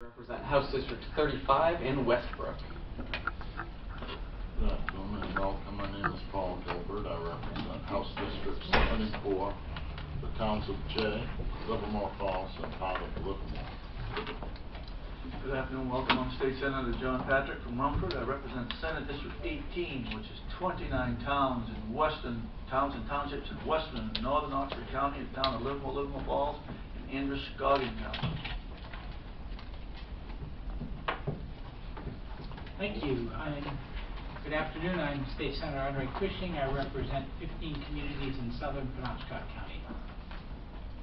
Represent House District 35 in Westbrook. Good afternoon and welcome. My name is Paul Gilbert. I represent House District 74, the towns of Jay, Livermore Falls, and part of Livermore. Good afternoon. Welcome. I'm State Senator John Patrick from Rumford. I represent Senate District 18, which is 29 towns and townships in western and northern Oxford County, the town of Livermore, Livermore Falls, and Androscoggin County. Thank you. Good afternoon. I'm State Senator Andre Cushing. I represent 15 communities in southern Penobscot County.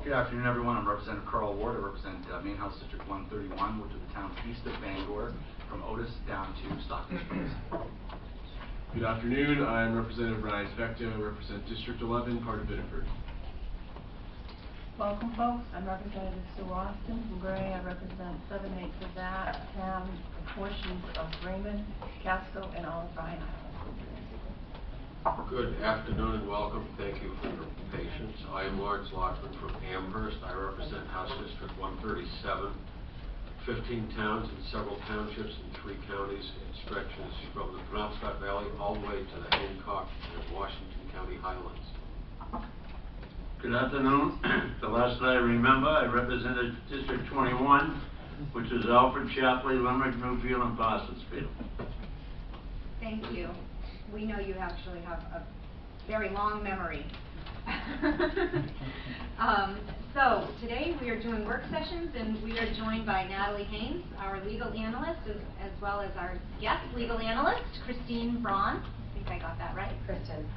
Good afternoon, everyone. I'm Representative Carl Ward. I represent Maine House District 131, which is the towns east of Bangor, from Otis down to Stockton Springs. Good afternoon. I'm Representative Ryan Spector. I represent District 11, part of Biddeford. Welcome, folks. I'm Representative Sue Austin from Gray. I represent 7/8 of that town, portions of Raymond, Casco, and Olive Bryan Island. Good afternoon and welcome. Thank you for your patience. I am Lawrence Lockman from Amherst. I represent House District 137, 15 towns and several townships in 3 counties. It stretches from the Penobscot Valley all the way to the Hancock and Washington County Highlands. Good afternoon. The last I remember, I represented District 21, which is Alfred, Shapley, Limerick, Newfield, and Parsonsfield. Thank you. We know you actually have a very long memory. So today we are doing work sessions, and we are joined by Natalie Haynes, our legal analyst, as well as our guest legal analyst, Christine Braun. I think I got that right. Kristen,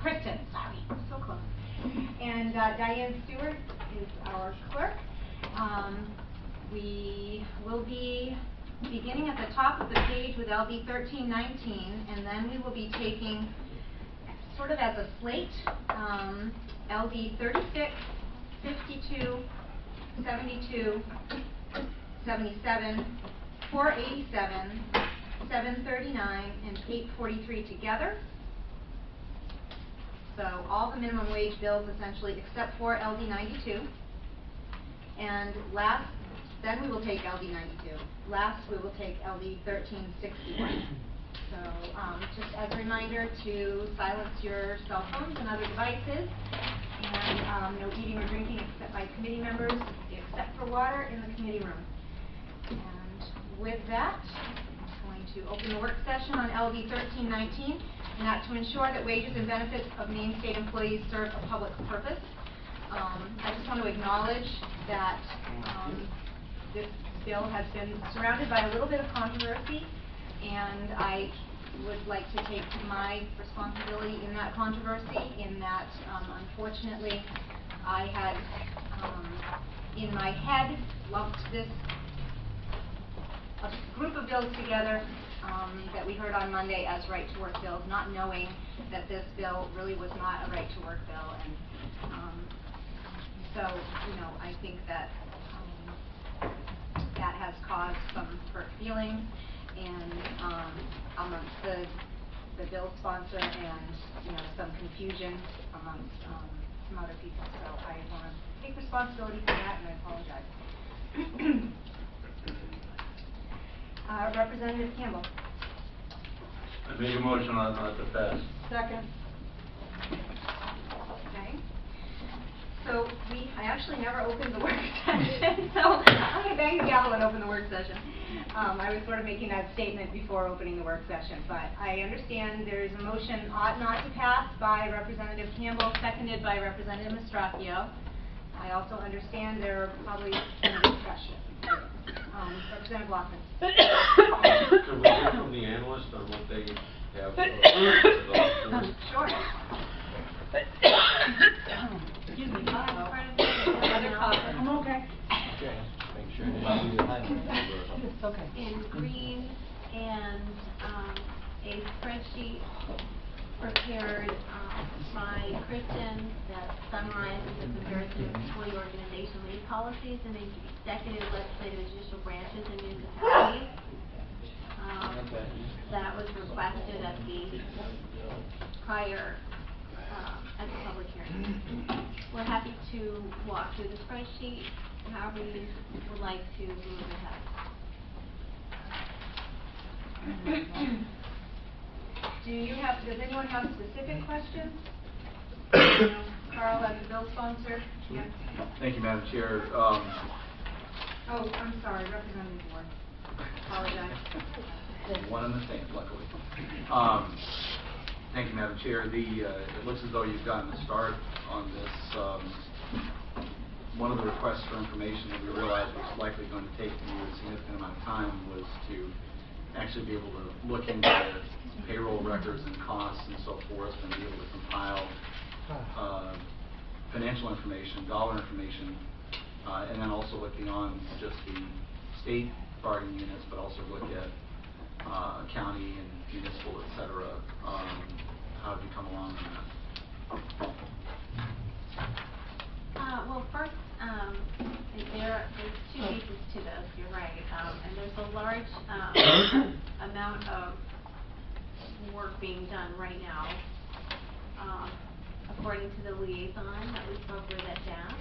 sorry, so close. And Diane Stewart is our clerk. We will be beginning at the top of the page with LD 1319, and then we will be taking, sort of as a slate, LD 36, 52, 72, 77, 487, 739, and 843 together. So all the minimum wage bills essentially, except for LD 92. And then we will take LD 92. Last, we will take LD 1361. So just as a reminder to silence your cell phones and other devices, and no eating or drinking except by committee members, except for water in the committee room. And with that, I'm going to open the work session on LD 1319, and that's to ensure that wages and benefits of Maine state employees serve a public purpose. I just want to acknowledge that this bill has been surrounded by a little bit of controversy, and I would like to take my responsibility in that controversy, in that unfortunately I had in my head lumped this a group of bills together that we heard on Monday as right-to-work bills, not knowing that this bill really was not a right-to-work bill. And so, you know, I think that that has caused some hurt feelings and amongst the bill sponsor, and some confusion amongst some other people. So I want to take responsibility for that, and I apologize. Representative Campbell. I make a motion not to pass. Second. Okay. So I actually never opened the work session, so I'm going to bang the gavel and open the work session. I was sort of making that statement before opening the work session, but I understand there's a motion ought not to pass by Representative Campbell, seconded by Representative Mastracchio. I also understand there are probably some discussion. Representative Lockman. Can we hear from the analyst on what they have? Sure. Excuse me. Another copper. I'm okay. Okay. Make sure you don't do the highlight. It's okay. In green, and a spreadsheet prepared by Kristen that summarizes the comparison of employee organization lead policies in the executive, legislative, and judicial branches in municipalities. That was requested at the prior at the public hearing. We're happy to walk through the spreadsheet, however you would like to move ahead. Does anyone have specific questions? Carl, as a bill sponsor? Yes. Thank you, Madam Chair. Oh, I'm sorry, Representative Ward. Apologize. One and the same, luckily. Thank you, Madam Chair. It looks as though you've gotten a start on this. One of the requests for information that we realized was likely going to take you a significant amount of time was to actually be able to look into payroll records and costs and so forth, and be able to compile financial information, dollar information, and then also look beyond just the state bargaining units, but also look at county and municipal, et cetera. How have you come along on that? Well, first, there's two pieces to this, you're right, and there's a large amount of work being done right now, according to the liaison that we spoke with at DAP,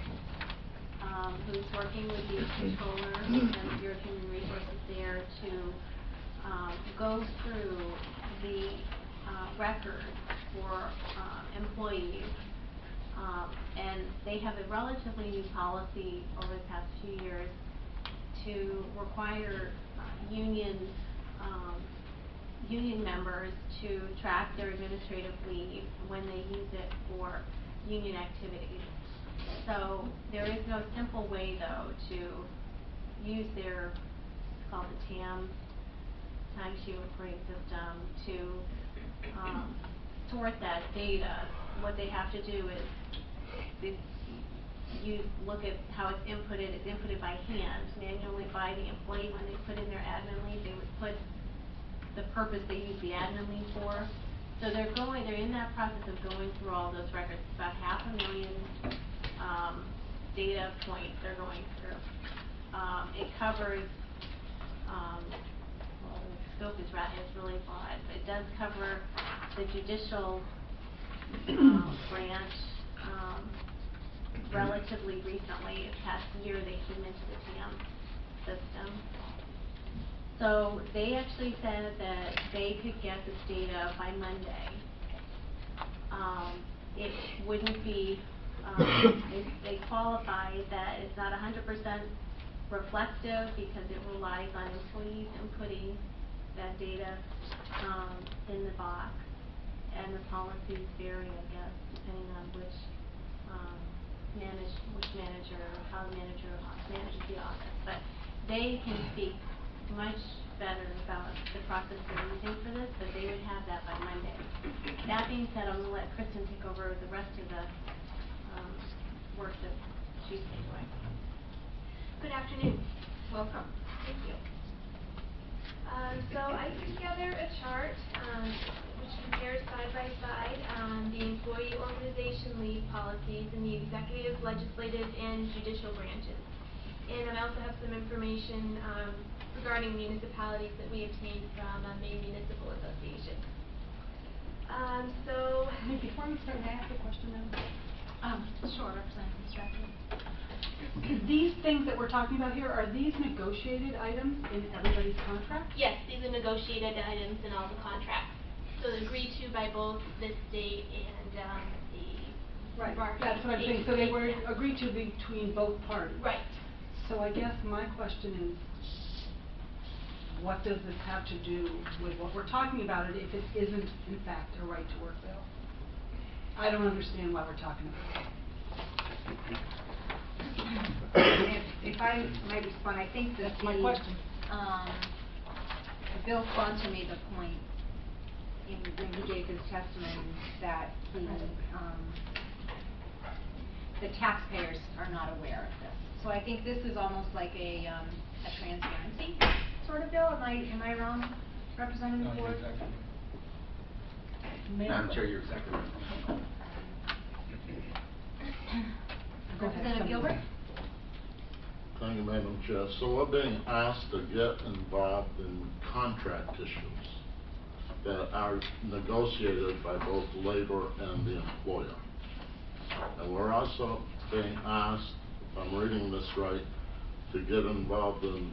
who's working with the controller and your human resources there to go through the record for employees. And they have a relatively new policy over the past few years to require union members to track their administrative leave when they use it for union activities. So there is no simple way, though, to use their, it's called the TAM, timesheet reporting system, to sort that data. What they have to do is you look at how it's inputted by hand, manually by the employee. When they put in their admin leave, they would put the purpose they use the admin leave for. So they're in that process of going through all those records. It's about 500,000 data points they're going through. It covers, well, the scope is really broad, but it does cover the judicial branch. Relatively recently, this past year, they came into the TAM system. So they actually said that they could get this data by Monday. It wouldn't be, they qualify that it's not 100% reflective because it relies on employees inputting that data in the box. And the policies vary, I guess, depending on which manager, how the manager manages the office. But they can speak much better about the process they're using for this, but they would have that by Monday. That being said, I'm going to let Kristen take over the rest of the work that she's been doing. Good afternoon. Welcome. Thank you. So I put together a chart which compares side by side the employee organization leave policies in the executive, legislative, and judicial branches. And I also have some information regarding municipalities that we obtained from Maine Municipal Association. Before we start, may I ask a question now? Sure, Representative Stratton. These things that we're talking about here, are these negotiated items in everybody's contract? Yes, these are negotiated items in all the contracts. So they're agreed to by both the state and the Right, bargaining that's what I'm saying. So they were agency. agreed to between both parties. Right. So I guess my question is, what does this have to do with what we're talking about it if it isn't, in fact, a right to work bill? I don't understand why we're talking about it. If I might respond, I think that That's my question. The bill sponsor made the point when he gave his testimony that the taxpayers are not aware of this. So I think this is almost like a transparency sort of bill. Am I wrong, Representative Ward? Madam Chair, you're exactly right. Representative Gilbert? Thank you, Madam Chair. So we're being asked to get involved in contract issues that are negotiated by both labor and the employer. And we're also being asked, if I'm reading this right, to get involved in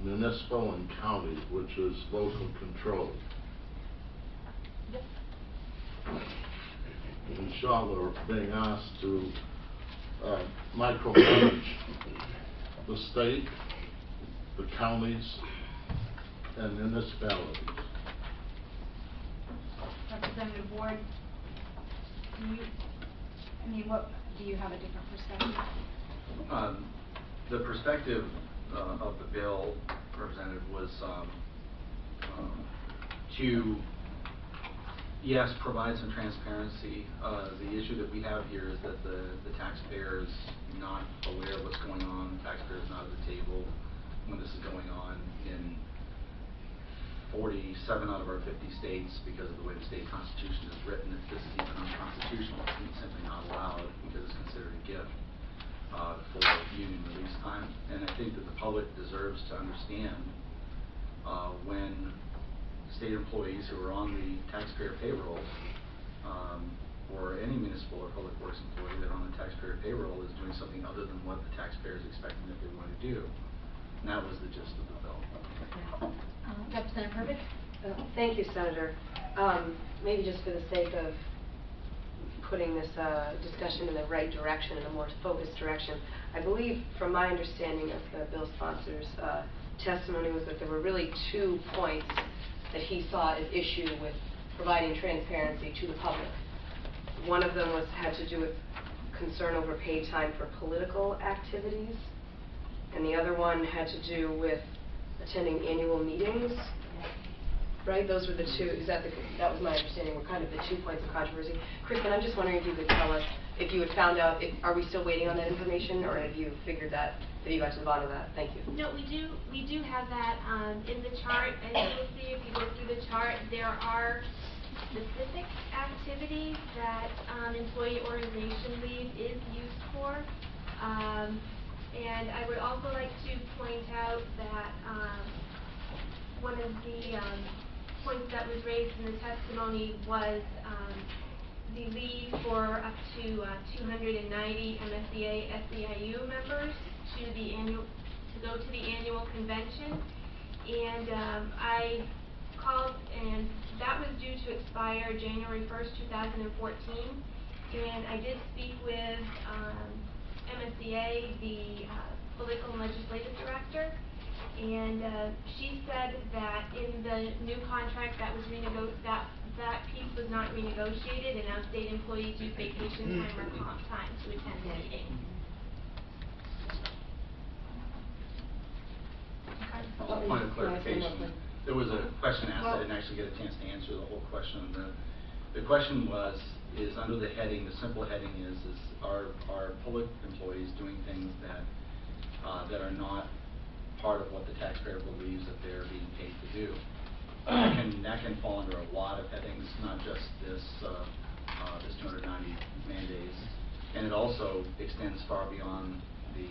municipal and county, which is local control. Michelle are being asked to micromanage the state, the counties, and municipalities. Representative Ward, do you have a different perspective? The perspective of the bill, Representative, was to, yes, provide some transparency. The issue that we have here is that the taxpayer is not aware of what's going on. The taxpayer is not at the table when this is going on in 47 out of our 50 states because of the way the state constitution is written. If this is even unconstitutional, it's simply not allowed because it's considered a gift for union release time. And I think that the public deserves to understand when state employees who are on the taxpayer payroll, or any municipal or public works employee that are on the taxpayer payroll is doing something other than what the taxpayer is expecting that they want to do. And that was the gist of the bill. Representative Herbig? Thank you, Senator. Maybe just for the sake of putting this discussion in the right direction, in a more focused direction, I believe, from my understanding of the bill sponsor's testimony, was that there were really 2 points that he saw as issue with providing transparency to the public. One of them had to do with concern over paid time for political activities, and the other one had to do with attending annual meetings. Right? Those were the 2. That was my understanding, were kind of the 2 points of controversy. Kristen, I'm just wondering if you could tell us if you had found out, are we still waiting on that information, or have you figured that, have you got to the bottom of that? Thank you. No, we do have that in the chart, and you'll see if you go through the chart, there are specific activities that employee organization leave is used for. And I would also like to point out that one of the points that was raised in the testimony was the leave for up to 290 MSEA SEIU members to go to the annual convention. And I called, and that was due to expire January 1st, 2014. And I did speak with MSEA, the political and legislative director, and she said that in the new contract that was that piece was not renegotiated, and now state employees use vacation time or comp time to attend the meeting. Just a point of clarification. There was a question asked. I didn't actually get a chance to answer the whole question. The question is under the heading, the simple heading is are public employees doing things that are not part of what the taxpayer believes that they're being paid to do? That can fall under a lot of headings, not just this 290 man-days, and it also extends far beyond the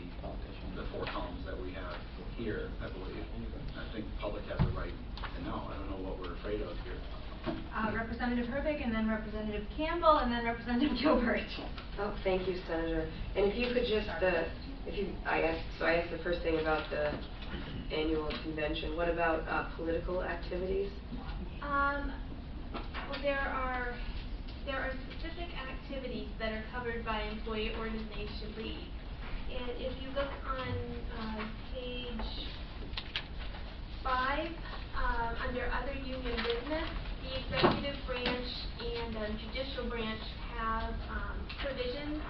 4 columns that we have here, I believe. I think the public has a right to know. I don't know what we're afraid of here. Representative Herbig, and then Representative Campbell, and then Representative Gilbert. Oh, thank you, Senator. And if you could just, I asked the first thing about the annual convention. What about political activities? Well, there are specific activities that are covered by employee organization leave. And if you look on page 5, under other union business, the executive branch and judicial branch have provisions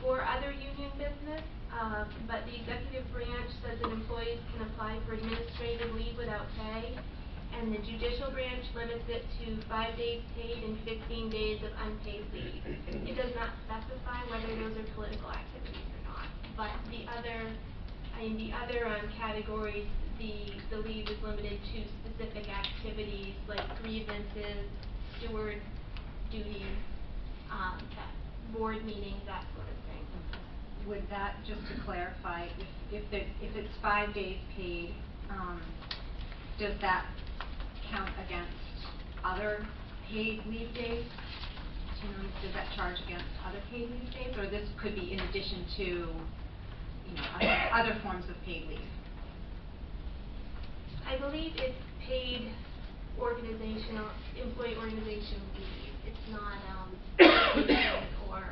for other union business, but the executive branch says that employees can apply for administrative leave without pay, and the judicial branch limits it to 5 days paid and 15 days of unpaid leave. It does not specify whether those are political activities or not, but the other categories, the leave is limited to specific activities like grievances, steward duties, board meetings, that sort of thing. Would that, just to clarify, if it's 5 days paid, does that count against other paid leave days? Does that charge against other paid leave days, or this could be in addition to other forms of paid leave? I believe it's paid organizational, employee organization leave. It's not, vacation or,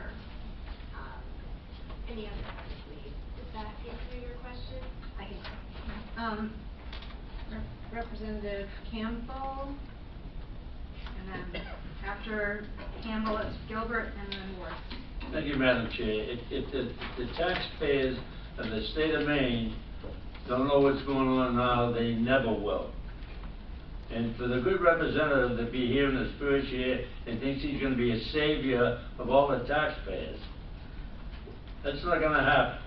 any other kind of leave. Does that answer your question? I think so. Representative Campbell, and then after Campbell, it's Gilbert, and then Ward. Thank you, Madam Chair. If the taxpayers of the state of Maine don't know what's going on now, they never will. And for the good representative to be here in his first year and thinks he's going to be a savior of all the taxpayers, that's not going to happen.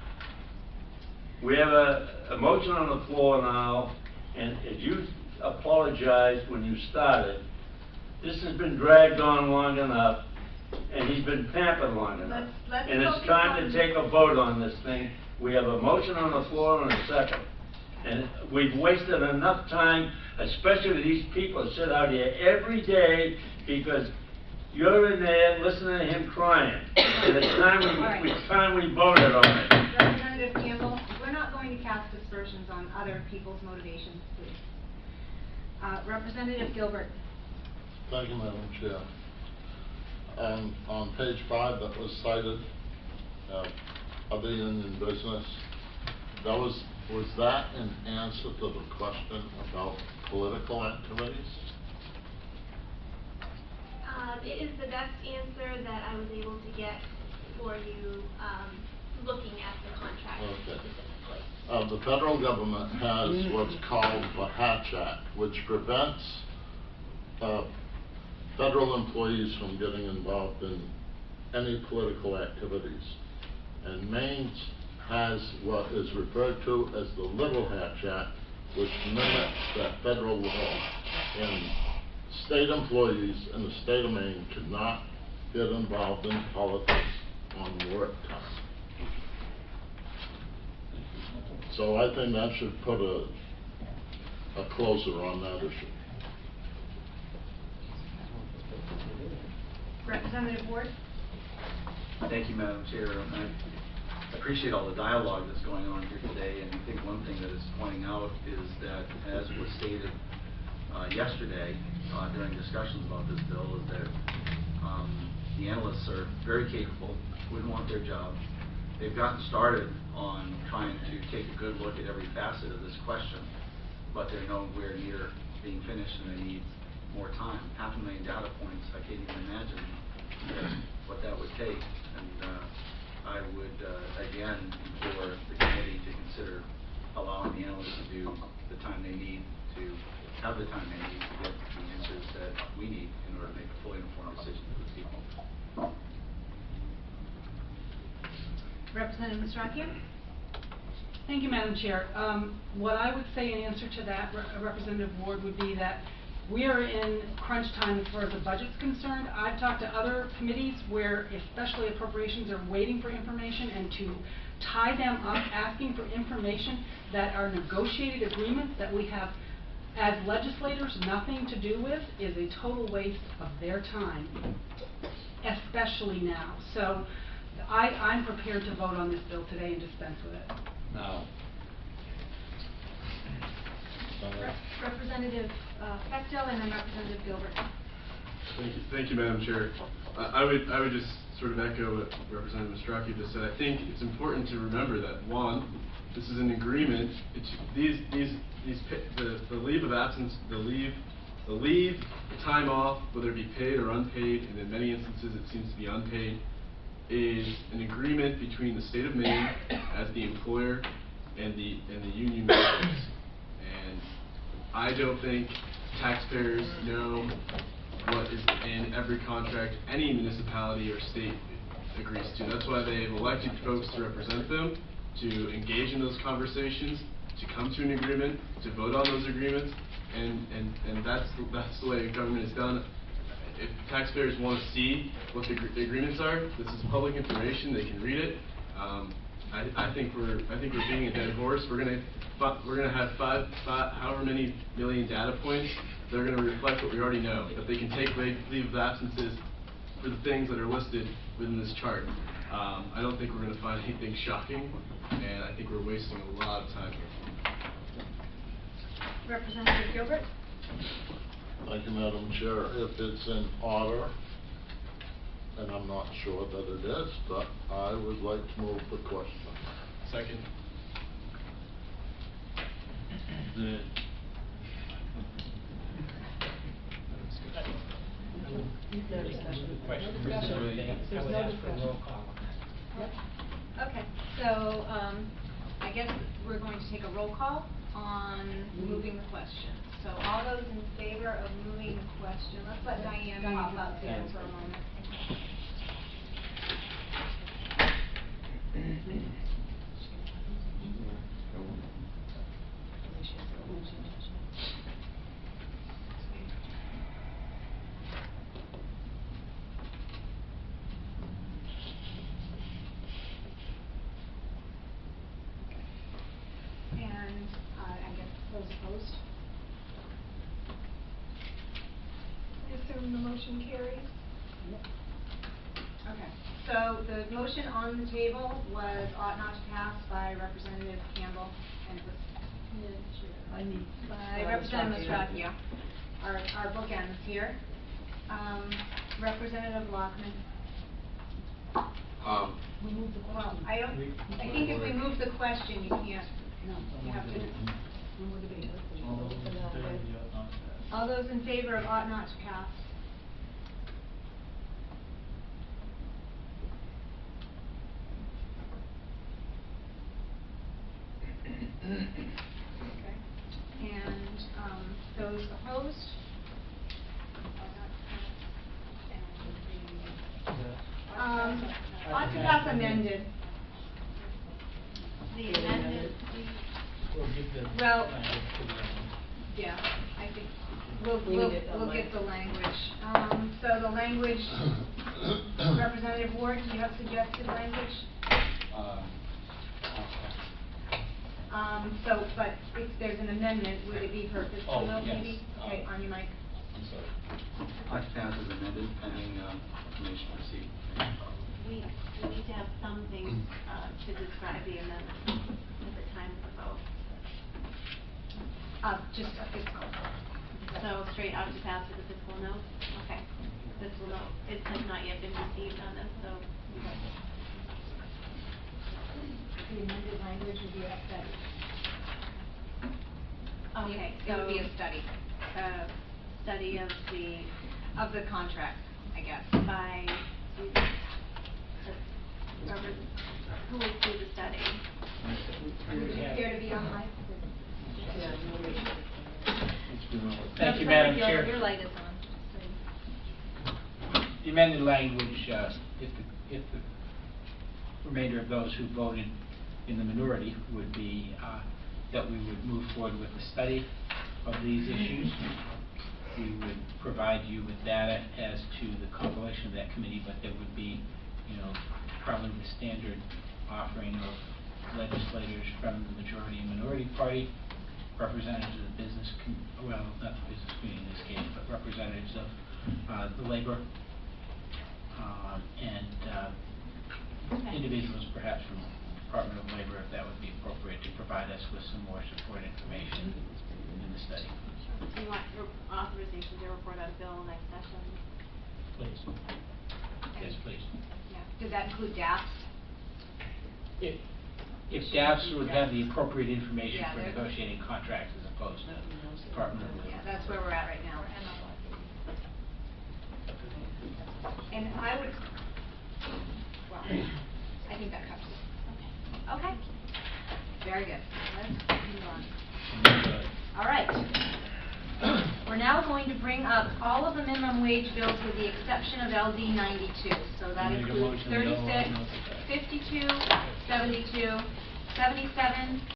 We have a motion on the floor now, and as you apologized when you started, this has been dragged on long enough, and he's been pampered long enough. Let's And it's focus time on- to take a vote on this thing. We have a motion on the floor and a second. And we've wasted enough time, especially these people sit out here every day because you're in there listening to him crying. And it's time we voted on it. Representative Campbell, we're not going to cast aspersions on other people's motivations, please. Representative Gilbert. Thank you, Madam Chair. On page 5 that was cited, other union business, was that an answer to the question about political activities? It is the best answer that I was able to get for you, looking at the contract Okay. specifically. The federal government has what's called the Hatch Act, which prevents federal employees from getting involved in any political activities. And Maine has what is referred to as the Little Hatch Act, which mimics that federal law. And state employees in the state of Maine cannot get involved in politics on work time. So I think that should put a closer on that issue. Representative Ward. Thank you, Madam Chair. I appreciate all the dialogue that's going on here today, and I think one thing that it's pointing out is that, as was stated yesterday during discussions about this bill, is that the analysts are very capable, wouldn't want their job. They've gotten started on trying to take a good look at every facet of this question, but they're nowhere near being finished, and they need more time. 500,000 data points, I can't even imagine what that would take. And I would, again, implore the committee to consider allowing the analysts to do the time they need to have the time they need to get the answers that we need in order to make a fully informed decision for the people. Representative Misraki. Thank you, Madam Chair. What I would say in answer to that, Representative Ward, would be that we are in crunch time as far as the budget's concerned. I've talked to other committees where, especially appropriations, are waiting for information, and to tie them up asking for information that are negotiated agreements that we have as legislators nothing to do with is a total waste of their time, especially now. So I'm prepared to vote on this bill today and dispense with it. Now. Representative Fechteau, and then Representative Gilbert. Thank you, Madam Chair. I would just sort of echo what Representative Strachey just said. I think it's important to remember that, one, this is an agreement. The leave of absence, the time off, whether it be paid or unpaid, and in many instances it seems to be unpaid, is an agreement between the state of Maine as the employer and the union members. And I don't think taxpayers know what is in every contract any municipality or state agrees to. That's why they've elected folks to represent them, to engage in those conversations, to come to an agreement, to vote on those agreements, and that's the way government is done. If taxpayers want to see what the agreements are, this is public information. They can read it. I think we're beating a dead horse. We're gonna have however many million data points that are going to reflect what we already know. That they can take leave of absences for the things that are listed within this chart. I don't think we're going to find anything shocking, and I think we're wasting a lot of time. Representative Gilbert? Thank you, Madam Chair. If it's in order, and I'm not sure that it is, but I would like to move the question. Second. The I would ask for a roll call on that. Okay, so, I guess we're going to take a roll call on moving the question. So all those in favor of moving the question, let's let Diane pop up there for a moment. And I guess those opposed? I assume the motion carries. Okay, so the motion on the table was ought not to pass by Representative Campbell, and it was by Representative Mastracchio. Our bookends here. Representative Lockman. Well, I think if we move the question, you can't, you have to. All those in favor of ought not to pass? Okay. And those opposed? Ought to pass amended. The amended, We'll give the Well, language to the yeah, I think We need it we'll online. get the language. So the language, Representative Ward, do you have suggested language? So, but if there's an amendment, would it be for fiscal Oh, note yes. maybe? Okay, on your mic. I'm sorry. Ought to pass as amended pending information received. we need to have something to describe the amendment at the time of the vote. Just a fiscal. So straight out to pass with a fiscal note? Okay. Fiscal note, it has not yet been received on this, so. The amended language would be a study. Okay, It would be a study. Study Of the contract, I guess. by, who would do the study? Would you care to be on mic? Thank you, Madam Representative Chair. Gilbert, your light is on. The amended language, if the remainder of those who voted in the minority would be that we would move forward with the study of these issues. We would provide you with data as to the compilation of that committee, but there would be, probably the standard offering of legislators from the majority and minority party, representatives of the business, not the business community in this case, but representatives of the labor and individuals perhaps from the Department of Labor, if that would be appropriate, to provide us with some more support information in the study. Do you want authorization to report on bill next session? Please. Yes, please. Yeah. Did that include DAPS? If DAPS would have the appropriate information Yeah, for they're- negotiating contracts as opposed to Department of Labor. Yeah, that's where we're at right now. And I would, well, I think that covers it. Okay. Very good. Let's move on. All right. We're now going to bring up all of the minimum wage bills with the exception of LD 92. So that Make a includes motion to go 36, on. 52, 72, 77,